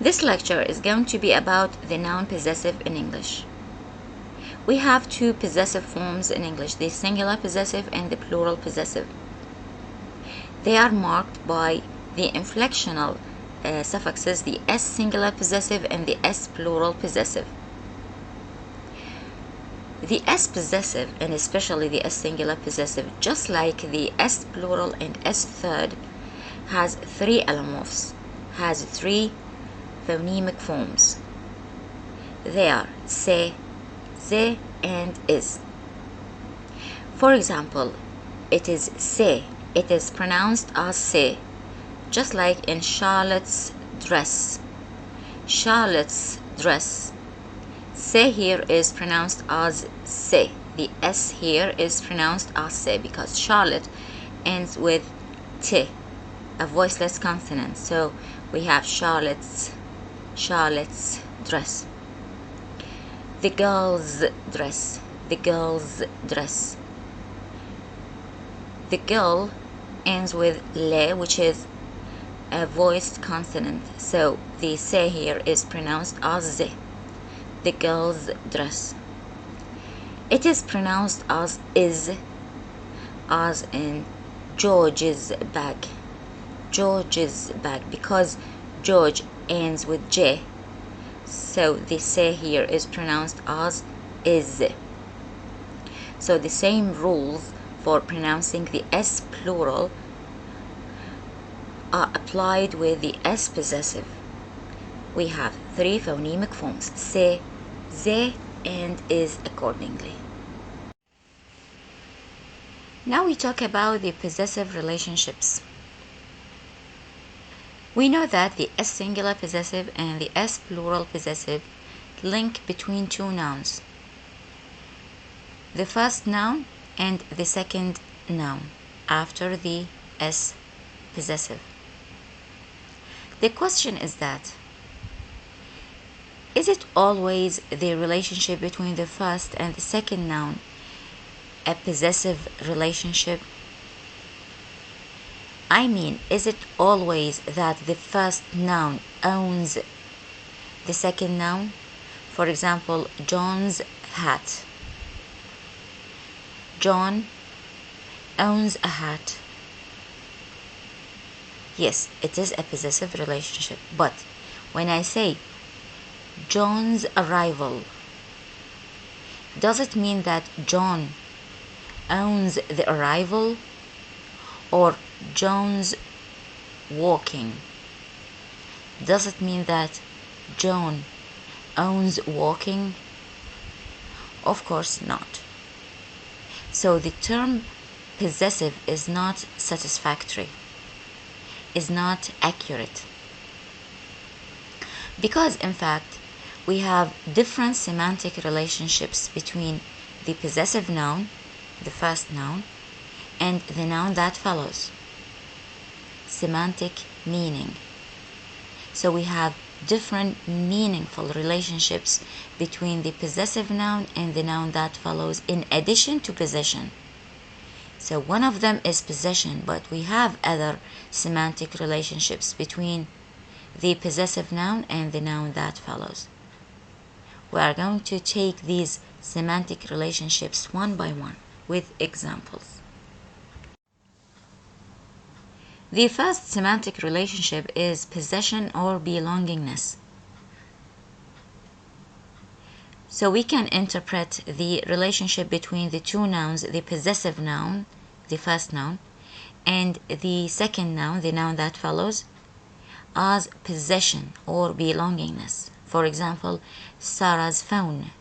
This lecture is going to be about the noun possessive in English. We have two possessive forms in English, the singular possessive and the plural possessive. They are marked by the inflectional suffixes, the S singular possessive and the S plural possessive. The S possessive, and especially the S singular possessive, just like the S plural and S third, has three allomorphs, has three phonemic forms. They are se, ze, and is. For example, it is se. It is pronounced as se, just like in Charlotte's dress. Charlotte's dress. Se here is pronounced as se. The S here is pronounced as se because Charlotte ends with t, a voiceless consonant. So we have Charlotte's dress. The girl's dress. The girl's dress. The girl ends with le, which is a voiced consonant. So the se here is pronounced as ze. The girl's dress. It is pronounced as is, as in George's bag. George's bag, because George ends with J, so the se here is pronounced as is. So the same rules for pronouncing the S plural are applied with the S possessive. We have three phonemic forms, se, ze, and is accordingly. Now we talk about the possessive relationships. We know that the S singular possessive and the S plural possessive link between two nouns, the first noun and the second noun after the S possessive. The question is that, is it always the relationship between the first and the second noun a possessive relationship? I mean, is it always that the first noun owns the second noun? For example, John's hat. John owns a hat. Yes, it is a possessive relationship, but when I say John's arrival, does it mean that John owns the arrival, or John's walking? Does it mean that John owns walking? Of course not. So the term possessive is not satisfactory, is not accurate, because in fact we have different semantic relationships between the possessive noun, the first noun, and the noun that follows. Semantic meaning. So we have different meaningful relationships between the possessive noun and the noun that follows, in addition to possession. So one of them is possession, but we have other semantic relationships between the possessive noun and the noun that follows. We are going to take these semantic relationships one by one with examples. The first semantic relationship is possession or belongingness. So we can interpret the relationship between the two nouns, the possessive noun, the first noun, and the second noun, the noun that follows, as possession or belongingness. For example, Sarah's phone.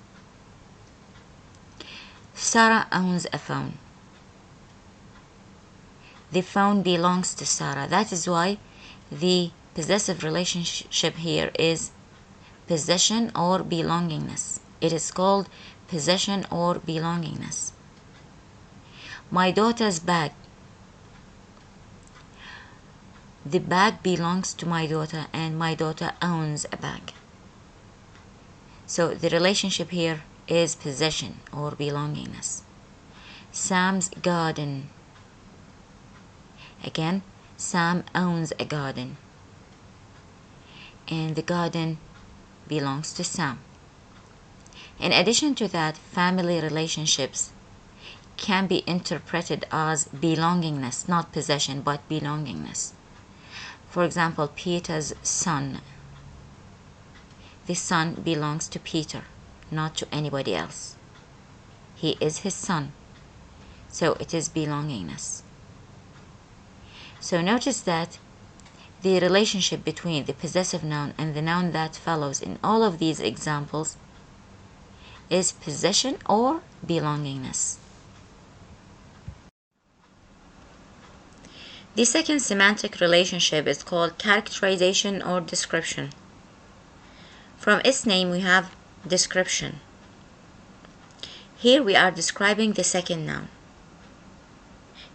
Sarah owns a phone. The phone belongs to Sarah. That is why the possessive relationship here is possession or belongingness. It is called possession or belongingness. My daughter's bag. The bag belongs to my daughter and my daughter owns a bag. So the relationship here is possession or belongingness. Sam's garden. Again, Sam owns a garden. and the garden belongs to Sam. In addition to that, family relationships can be interpreted as belongingness, not possession, but belongingness. For example, Peter's son. The son belongs to Peter, not to anybody else. He is his son, so it is belongingness. So notice that the relationship between the possessive noun and the noun that follows in all of these examples is possession or belongingness. The second semantic relationship is called characterization or description. From its name we have description. Here we are describing the second noun,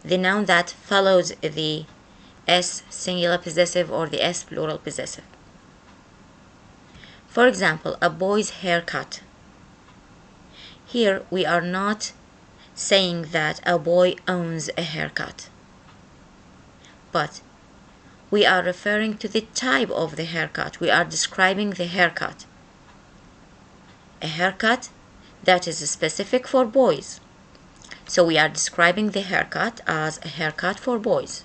the noun that follows the S singular possessive or the S plural possessive. For example, a boy's haircut. Here we are not saying that a boy owns a haircut, but we are referring to the type of the haircut. We are describing the haircut. A haircut that is specific for boys. So we are describing the haircut as a haircut for boys.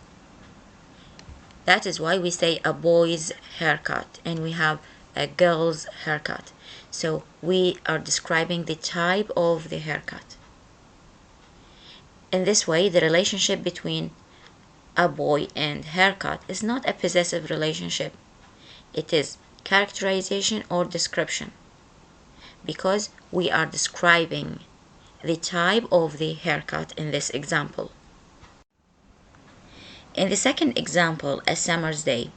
That is why we say a boy's haircut and we have a girl's haircut. So we are describing the type of the haircut. In this way, the relationship between a boy and haircut is not a possessive relationship. It is characterization or description, because we are describing the type of the haircut in this example. In the second example, a summer's day,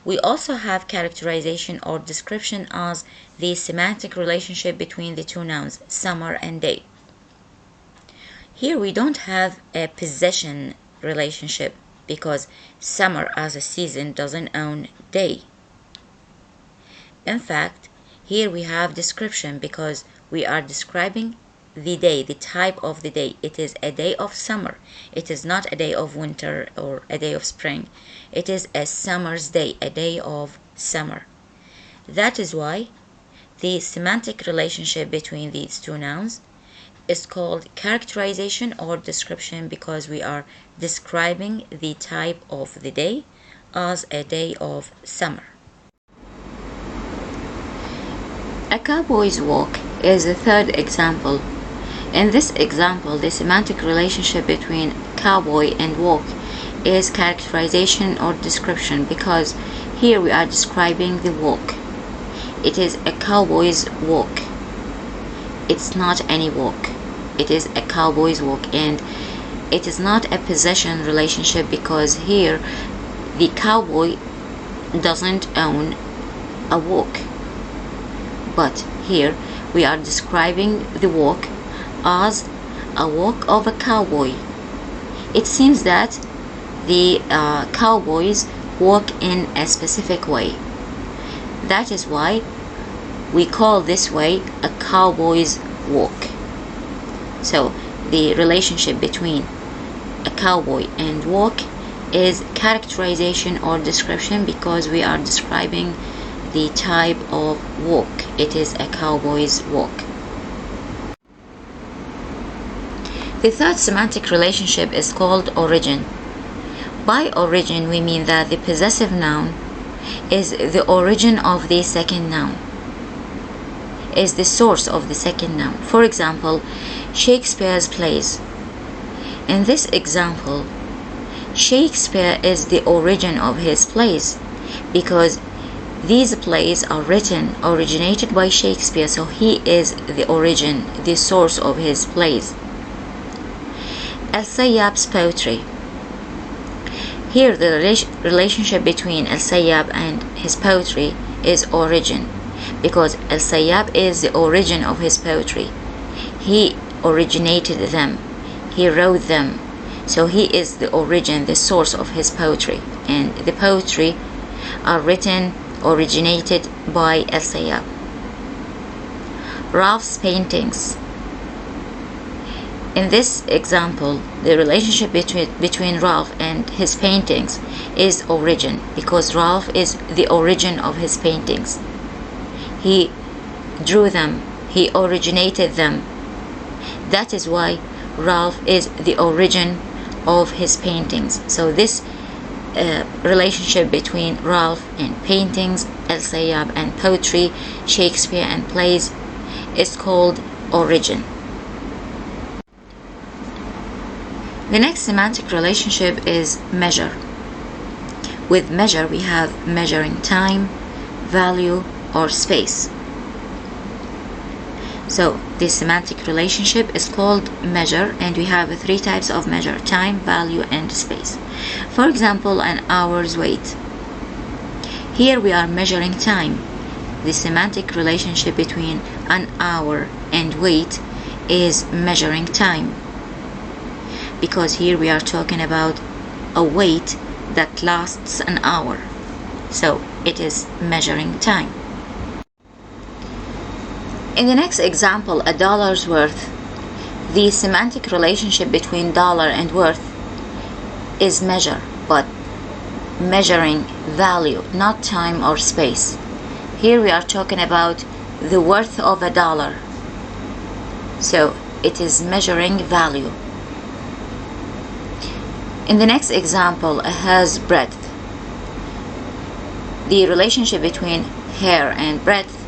we also have characterization or description as the semantic relationship between the two nouns, summer and day. Here we don't have a possession relationship because summer as a season doesn't own day. In fact, here we have description because we are describing the day, the type of the day. It is a day of summer. It is not a day of winter or a day of spring. It is a summer's day, a day of summer. That is why the semantic relationship between these two nouns is called characterization or description, because we are describing the type of the day as a day of summer. A cowboy's walk is the third example. In this example, the semantic relationship between cowboy and walk is characterization or description, because here we are describing the walk. It is a cowboy's walk. It's not any walk. It is a cowboy's walk, and it is not a possession relationship because here the cowboy doesn't own a walk. But here we are describing the walk as a walk of a cowboy. It seems that the cowboys walk in a specific way. That is why we call this way a cowboy's walk. So the relationship between a cowboy and walk is characterization or description, because we are describing the type of walk. It is a cowboy's walk. The third semantic relationship is called origin. By origin, we mean that the possessive noun is the origin of the second noun, is the source of the second noun. For example, Shakespeare's plays. In this example, Shakespeare is the origin of his plays because these plays are originated by Shakespeare, so he is the origin, the source of his plays. Al-Sayyab's poetry. Here the relationship between Al-Sayyab and his poetry is origin, because Al-Sayyab is the origin of his poetry. He originated them, he wrote them, so he is the origin, the source of his poetry, and the poetry are originated by Al-Sayyab. Ralph's paintings. In this example, the relationship between Ralph and his paintings is origin, because Ralph is the origin of his paintings. He drew them, he originated them. That is why Ralph is the origin of his paintings. So this relationship between Ralph and paintings, El-Sayyab and poetry, Shakespeare and plays, is called origin. The next semantic relationship is measure. With measure, we have measuring time, value, or space. So this semantic relationship is called measure, and we have three types of measure: time, value, and space. For example, an hour's wait. Here we are measuring time. The semantic relationship between an hour and wait is measuring time, because here we are talking about a wait that lasts an hour. So it is measuring time. In the next example, a dollar's worth, the semantic relationship between dollar and worth is measure, but measuring value, not time or space. Here we are talking about the worth of a dollar. So it is measuring value. In the next example, a hair's breadth, the relationship between hair and breadth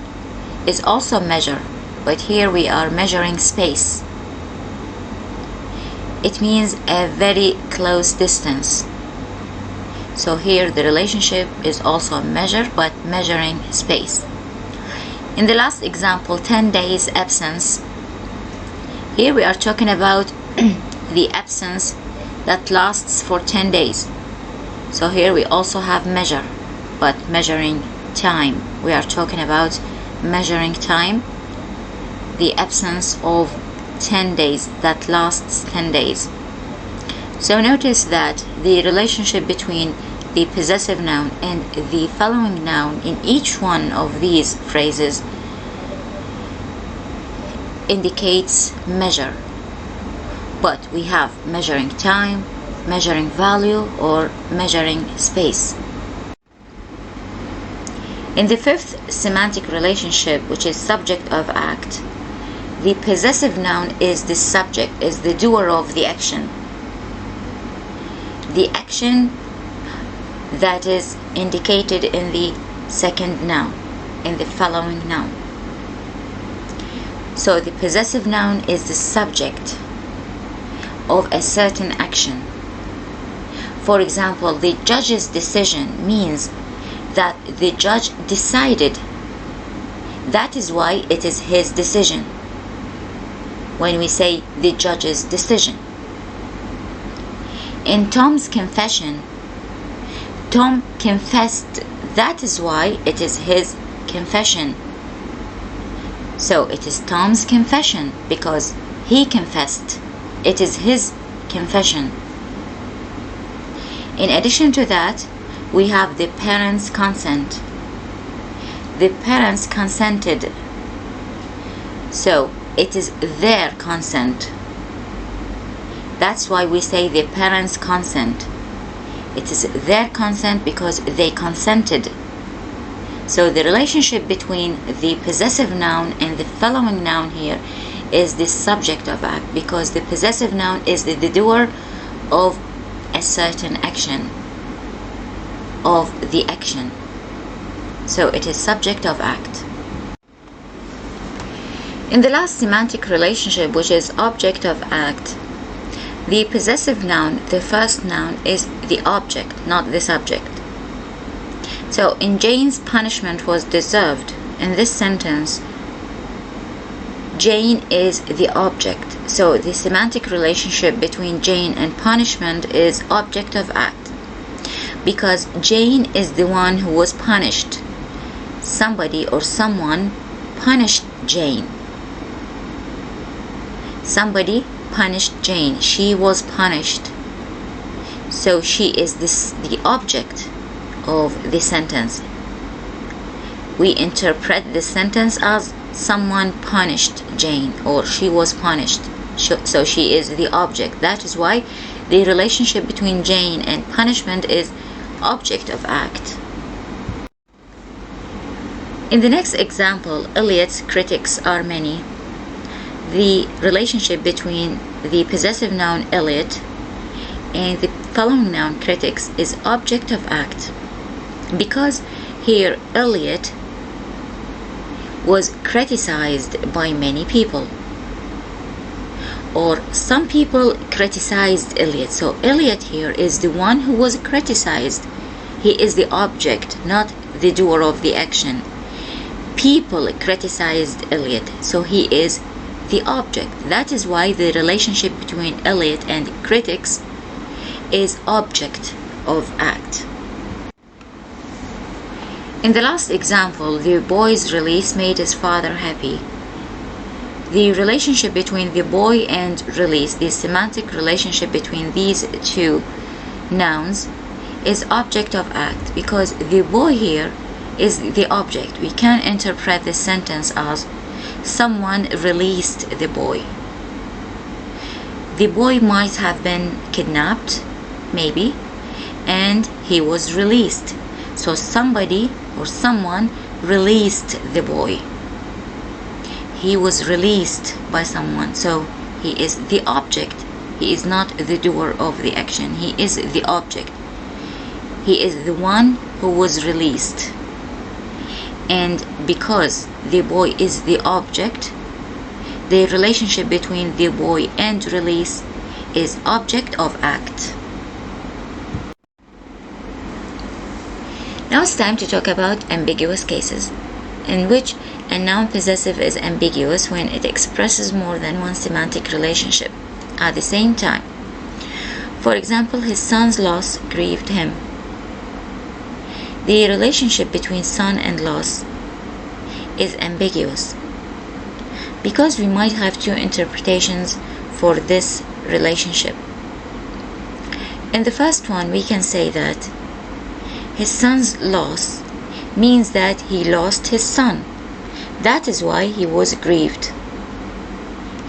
is also measure, but here we are measuring space. It means a very close distance. So here the relationship is also measure, but measuring space. In the last example, 10 days absence, here we are talking about the absence that lasts for 10 days. So here we also have measure, but measuring time. We are talking about measuring time, the absence of 10 days that lasts 10 days. So notice that the relationship between the possessive noun and the following noun in each one of these phrases indicates measure, but we have measuring time, measuring value, or measuring space. In the fifth semantic relationship, which is subject of act, the possessive noun is the subject, is the doer of the action. The action that is indicated in the second noun, in the following noun. So the possessive noun is the subject of a certain action. For example, the judge's decision means that the judge decided. That is why it is his decision when we say the judge's decision. In Tom's confession, Tom confessed. That is why it is his confession. So it is Tom's confession because he confessed. It is his confession. In addition to that, we have the parents' consent. The parents consented. So it is their consent. That's why we say the parents' consent. It is their consent because they consented. So the relationship between the possessive noun and the following noun here is the subject of act, because the possessive noun is the doer of a certain action, of the action. So it is subject of act. In the last semantic relationship, which is object of act, the possessive noun, the first noun, is the object, not the subject. So in Jane's punishment was deserved, in this sentence, Jane is the object. So the semantic relationship between Jane and punishment is object of act, because Jane is the one who was punished. Somebody or someone punished Jane. Somebody punished Jane. She was punished. So she is the object of the sentence. We interpret the sentence as someone punished Jane, or she was punished. so she is the object. That is why the relationship between Jane and punishment is object of act. In the next example, Eliot's critics are many. The relationship between the possessive noun Eliot and the following noun critics is object of act, because here Eliot was criticized by many people, or some people criticized Eliot. So Eliot here is the one who was criticized. He is the object, not the doer of the action. People criticized Eliot, so he is the object. That is why the relationship between Eliot and critics is object of act. In the last example, the boy's release made his father happy. The relationship between the boy and release, the semantic relationship between these two nouns, is object of act, because the boy here is the object. We can interpret this sentence as someone released the boy. The boy might have been kidnapped, maybe, and he was released. So somebody or someone released the boy. He was released by someone, so he is the object. He is not the doer of the action. He is the object. He is the one who was released. And because the boy is the object, the relationship between the boy and release is object of act. Now it's time to talk about ambiguous cases, in which a noun possessive is ambiguous when it expresses more than one semantic relationship at the same time. For example, his son's loss grieved him. The relationship between son and loss is ambiguous because we might have two interpretations for this relationship. In the first one, we can say that his son's loss means that he lost his son. That is why he was grieved.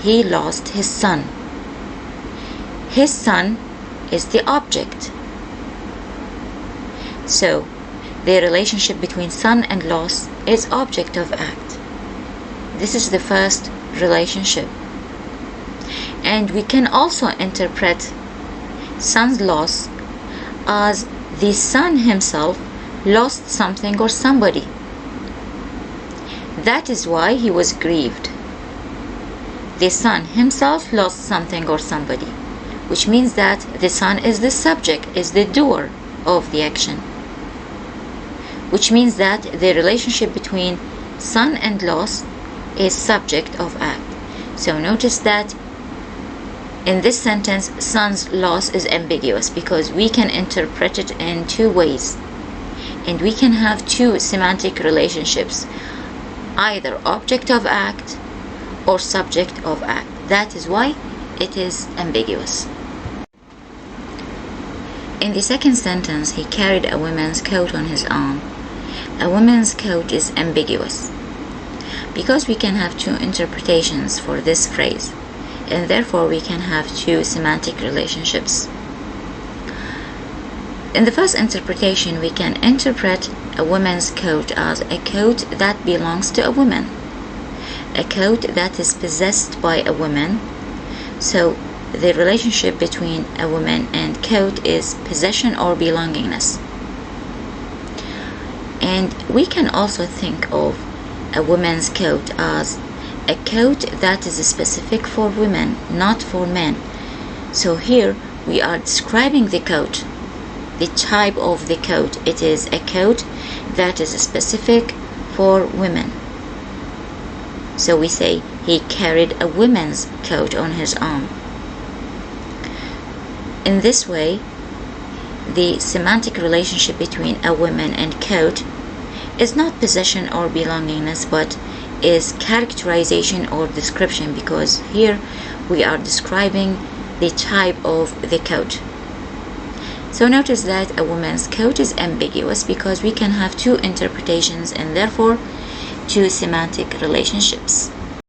He lost his son. His son is the object. So, the relationship between son and loss is object of act. This is the first relationship. And we can also interpret son's loss as the son himself lost something or somebody. That is why he was grieved. The son himself lost something or somebody, which means that the son is the subject, is the doer of the action. Which means that the relationship between son and loss is subject of act. So notice that in this sentence, son's loss is ambiguous because we can interpret it in two ways. And we can have two semantic relationships, either object of act or subject of act. That is why it is ambiguous. In the second sentence, he carried a woman's coat on his arm. A woman's coat is ambiguous because we can have two interpretations for this phrase, and therefore we can have two semantic relationships. In the first interpretation, we can interpret a woman's coat as a coat that belongs to a woman, a coat that is possessed by a woman. So the relationship between a woman and coat is possession or belongingness. And we can also think of a woman's coat as a coat that is specific for women, not for men. So here we are describing the coat, the type of the coat. It is a coat that is specific for women. So we say he carried a woman's coat on his arm. In this way, the semantic relationship between a woman and coat is not possession or belongingness, but is characterization or description, because here we are describing the type of the coat. So notice that a woman's coat is ambiguous because we can have two interpretations and therefore two semantic relationships.